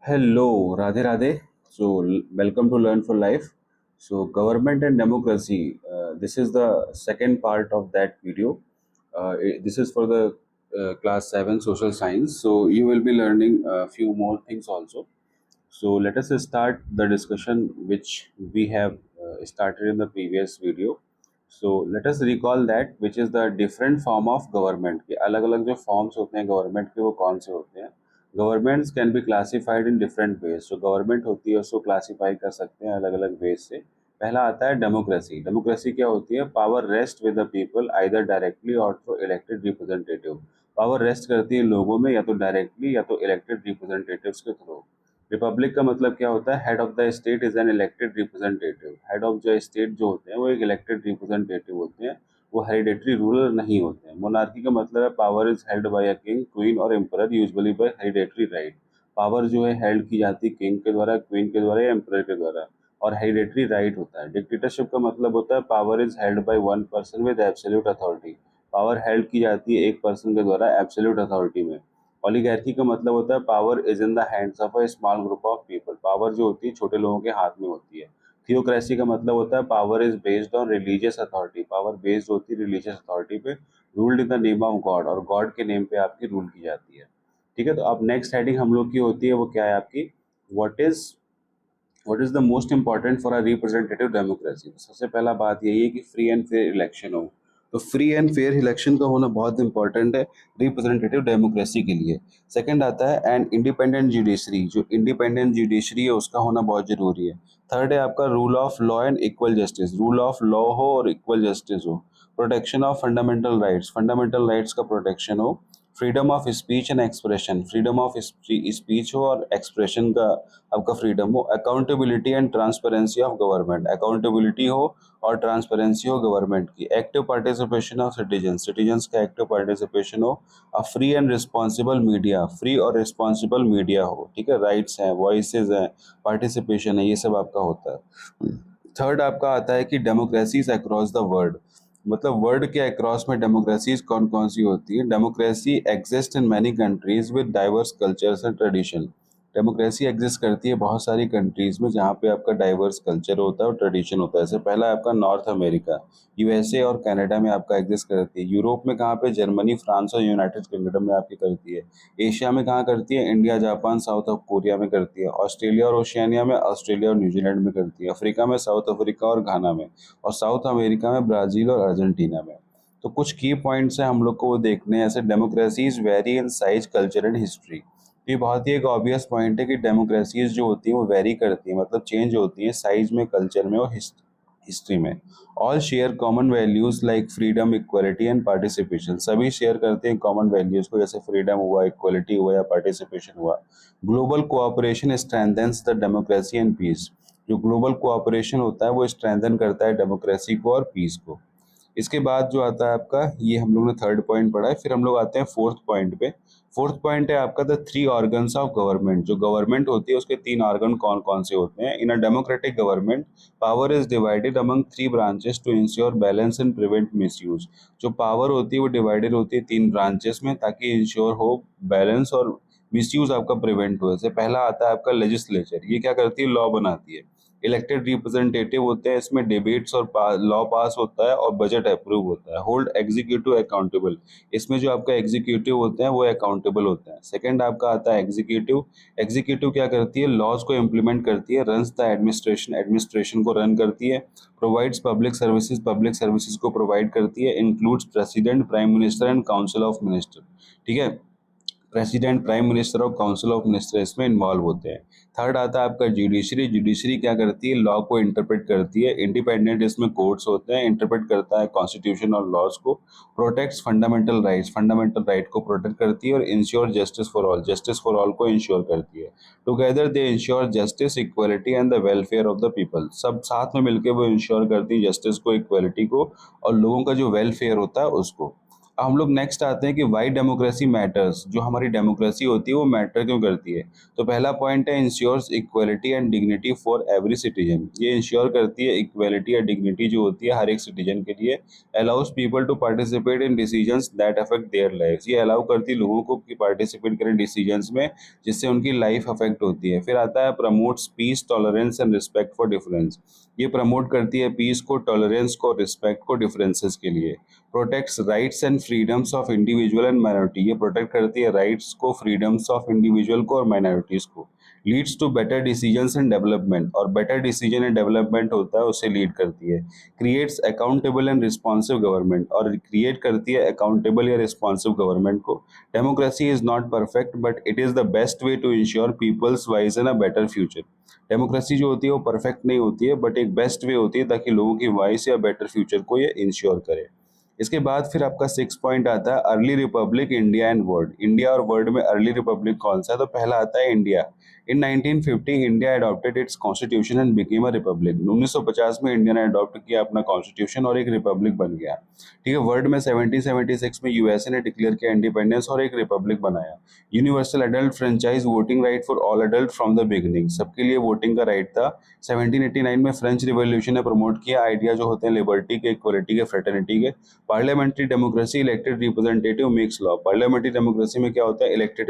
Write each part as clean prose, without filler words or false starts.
Hello, Radhe Radhe. Welcome to Learn for Life. Government and democracy. This is the second part of that video. This is for the class 7 social science. So, you will be learning a few more things also. So let us start the discussion which we have started in the previous video. So let us recall that which is the different form of government. कि अलग अलग जो forms होते हैं government के वो कौन से होते हैं. Governments can be classified in different ways. जो government होती है उसको classify कर सकते हैं अलग अलग ways से. पहला आता है डेमोक्रेसी. डेमोक्रेसी क्या होती है? Power rest with the people either directly or through elected representative. Power rest करती है लोगों में या तो डायरेक्टली या तो इलेक्टेड रिप्रेजेंटेटिव्स के थ्रू. रिपब्लिक का मतलब क्या होता है? Head of the state is an elected representative. Head of the state जो होते हैं वो एक इलेक्टेड रिप्रेजेंटेटिव होते हैं. वो हेरिडेटरी रूलर नहीं होते हैं. मोनार्की का मतलब है power is held by a king, queen or emperor usually by hereditary right. Power जो है हेल्ड की जाती है किंग के द्वारा, क्वीन के द्वारा या एम्परर के द्वारा, और हेरिडेटरी राइट होता है. डिक्टेटरशिप का मतलब होता है power is held by one person with absolute authority. Power held की जाती है एक पर्सन के द्वारा एब्सोल्यूट अथॉरिटी में. ओलिगार्की का मतलब होता है power is in the hands of a small group of people. Power जो होती है छोटे लोगों के हाथ में होती है. थियोक्रेसी का मतलब होता है power is based on religious authority. Power based होती है रिलीजियस अथॉरिटी पे. Ruled in the name of God, और गॉड के नेम पे आपकी रूल की जाती है. ठीक है, तो अब नेक्स्ट हेडिंग हम लोग की होती है वो क्या है आपकी? What is the most important for a representative democracy. सबसे पहला बात यही है कि फ्री एंड फेयर इलेक्शन हो. तो फ्री एंड फेयर इलेक्शन का होना बहुत इंपॉर्टेंट है रिप्रेजेंटेटिव डेमोक्रेसी के लिए. सेकंड आता है एंड इंडिपेंडेंट जुडिशरी. जो इंडिपेंडेंट जुडिशरी है उसका होना बहुत जरूरी है. थर्ड है आपका rule of law and equal justice. Rule of law हो और इक्वल जस्टिस हो. Protection of fundamental rights. Fundamental rights का प्रोटेक्शन हो. Freedom of speech and expression. Freedom of speech हो और एक्सप्रेशन का आपका फ्रीडम हो. Accountability and transparency of government. Accountability हो और ट्रांसपेरेंसी हो गवर्नमेंट की. Active participation of citizen. Citizens का एक्टिव पार्टिसिपेशन हो. A free and responsible media. Free और रिस्पॉन्सिबल मीडिया हो. ठीक है, राइट्स हैं, वॉइसेस हैं, पार्टिसिपेशन है, ये सब आपका होता है. थर्ड आपका आता है कि डेमोक्रेसीज अक्रॉस द वर्ल्ड. मतलब वर्ल्ड के अक्रॉस में डेमोक्रेसीज कौन कौन सी होती है? Democracy exist in many countries with diverse cultures and tradition. Democracy exist करती है बहुत सारी कंट्रीज में जहाँ पे आपका डाइवर्स कल्चर होता है और ट्रेडिशन होता है. जैसे पहला है आपका नॉर्थ अमेरिका. यूएसए और कनाडा में आपका एग्जिस्ट करती है. यूरोप में कहाँ पे? जर्मनी, फ्रांस और यूनाइटेड किंगडम में आपकी करती है. एशिया में कहाँ करती है? India, Japan, south of Korea में करती है. ऑस्ट्रेलिया और ओशियानिया में ऑस्ट्रेलिया और न्यूजीलैंड में करती है. अफ्रीका में साउथ अफ्रीका और घाना में. और साउथ अमेरिका में ब्राजील और अर्जेंटीना में. तो कुछ की पॉइंट्स हैं हम लोग को वो देखने हैं. ऐसे democracies very in size, culture and history. ये बहुत ही एक ऑब्वियस पॉइंट है कि डेमोक्रेसीज जो होती हैं वो वेरी करती हैं, मतलब चेंज होती हैं साइज में, कल्चर में और हिस्ट्री में. All share common values like freedom, equality and participation. सभी शेयर करते हैं कॉमन वैल्यूज को, जैसे फ्रीडम हुआ, इक्वलिटी हुआ या पार्टिसिपेशन हुआ. Global cooperation strengthens the democracy and peace. जो ग्लोबल कोऑपरेशन होता है वो स्ट्रेंथन करता है डेमोक्रेसी को और पीस को. इसके बाद जो आता है आपका, ये हम लोग ने थर्ड पॉइंट पढ़ा है. फिर हम लोग आते हैं फोर्थ पॉइंट पे. फोर्थ पॉइंट है आपका the three organs of government. जो गवर्नमेंट होती है उसके तीन ऑर्गन कौन कौन से होते हैं? In a democratic government power is divided among three branches to ensure balance and prevent misuse. जो पावर होती है वो डिवाइडेड होती है तीन ब्रांचेस में ताकि इंश्योर हो बैलेंस और मिसयूज आपका प्रिवेंट हो. जैसे पहला आता है आपका लेजिस्लेचर. ये क्या करती है? लॉ बनाती है. इलेक्टेड रिप्रेजेंटेटिव होते हैं, इसमें डिबेट्स और लॉ पास होता है और बजट अप्रूव होता है. Hold executive accountable. इसमें जो आपका एग्जीक्यूटिव होते हैं वो अकाउंटेबल होते हैं. सेकंड आपका आता है एग्जीक्यूटिव. एग्जीक्यूटिव क्या करती है? लॉज को इम्प्लीमेंट करती है. Runs the administration. एडमिनिस्ट्रेशन को रन करती है. Provides public services. Public services को प्रोवाइड करती है. Includes president, prime minister and council of minister. ठीक है, प्रेसिडेंट, प्राइम मिनिस्टर और काउंसिल ऑफ मिनिस्टर इसमें इन्वॉल्व होते हैं. थर्ड आता है आपका जुडिशरी. जुडिशरी क्या करती है? लॉ को इंटरप्रेट करती है. इंडिपेंडेंट इसमें कोर्ट्स होते हैं. इंटरप्रेट करता है कॉन्स्टिट्यूशन और लॉज को. Protects fundamental rights. Fundamental right को प्रोटेक्ट करती है और ensure justice for all. Justice for all को इंश्योर करती है. Together they ensure justice, equality and the welfare of the people. सब साथ में मिलकर वो इंश्योर करती है जस्टिस को, इक्वलिटी को और लोगों का जो वेलफेयर होता है उसको. हम लोग नेक्स्ट आते हैं कि वाई डेमोक्रेसी मैटर्स, जो हमारी डेमोक्रेसी होती है वो मैटर क्यों करती है। तो पहला पॉइंट है ensures equality and dignity for every citizen. ये इंश्योर करती है इक्वलिटी या डिग्निटी जो होती है हर एक सिटीजन के लिए। Allows people to participate in decisions that affect their life. ये अलाउ करती है लोगों को कि पार्टिसिपेट करें डिसीजंस में जिससे उनकी लाइफ अफेक्ट होती है। फिर आता है promotes peace tolerance and respect for difference. ये प्रमोट करती है पीस को, टॉलरेंस को, रिस्पेक्ट को डिफरेंसेस के लिए। Protects rights and freedoms of individual and minority. ये प्रोटेक्ट करती है राइट्स को, फ्रीडम्स ऑफ इंडिविजुअल को और माइनॉरिटीज को। Leads to better decisions and development, और बेटर डिसीजन एंड डेवलपमेंट होता है उसे लीड करती है। Creates accountable and responsive government, और क्रिएट करती है अकाउंटेबल या रिस्पॉन्सिव गवर्नमेंट को। Democracy is not perfect but it is the best way to ensure people's voice and a better future. Democracy जो होती है वो परफेक्ट नहीं होती है बट एक बेस्ट वे होती है ताकि लोगों की वॉइस या बेटर फ्यूचर को ये इंश्योर करे। इसके बाद फिर आपका 6 पॉइंट आता है early Republic India and world. India और वर्ल्ड में अर्ली रिपब्लिक कौन सा है? तो पहला आता है India. In 1950 India adopted it's constitution and became a republic. 1950 में इंडिया ने अडॉप्ट किया अपना कॉन्स्टिट्यूशन और एक रिपब्लिक बन गया। ठीक है। वर्ल्ड में 1776 में यूएसए ने डिक्लेयर किया इंडिपेंडेंस और एक रिपब्लिक बनाया। Universal adult franchise voting right for all adult from the beginning. सबके लिए वोटिंग का राइट था। 1789 में फ्रेंच रिवॉल्यूशन ने प्रमोट किया आइडिया जो होते हैं लिबर्टी के, इक्वलिटी के, फ्रेटर्निटी के। Parliamentary democracy, elected representative makes law. Parliamentary democracy में क्या होता है? इलेक्टेड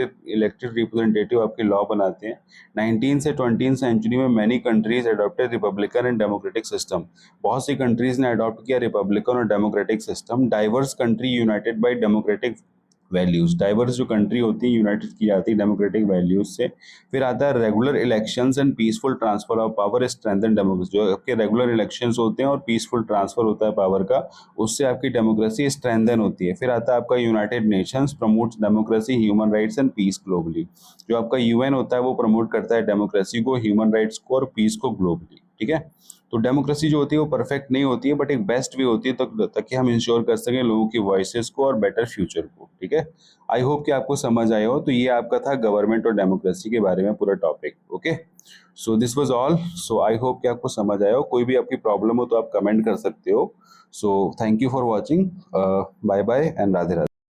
रिप्रेजेंटेटिव आपके लॉ बनाते हैं। 19 से 20 सेंचुरी में many countries adopted republican and democratic system. बहुत सी कंट्रीज ने अडॉप्ट किया रिपब्लिकन और democratic system. Diverse country united by democratic values. Diverse जो कंट्री होती है यूनाइटेड की जाती है डेमोक्रेटिक वैल्यूज से। फिर आता है regular elections and peaceful transfer of power strengthen democracy. जो आपके रेगुलर इलेक्शंस होते हैं और पीसफुल ट्रांसफर होता है पावर का, उससे आपकी डेमोक्रेसी स्ट्रेंथन होती है। फिर आता है आपका United Nations promotes democracy, human rights and peace globally. जो आपका यूएन होता है वो प्रमोट करता है डेमोक्रेसी को, ह्यूमन राइट्स को और पीस को ग्लोबली। ठीक है। तो डेमोक्रेसी जो होती है वो परफेक्ट नहीं होती है बट एक बेस्ट वे होती है ताकि हम इंश्योर कर सकें लोगों की वॉइसेस को और बेटर फ्यूचर को। ठीक है। आई होप कि आपको समझ आया हो। तो ये आपका था गवर्नमेंट और डेमोक्रेसी के बारे में पूरा topic. Okay, so this was all. So I hope कि आपको समझ आया हो। कोई भी आपकी प्रॉब्लम हो तो आप कमेंट कर सकते हो। So thank you for watching. Bye bye and Radhe Radhe.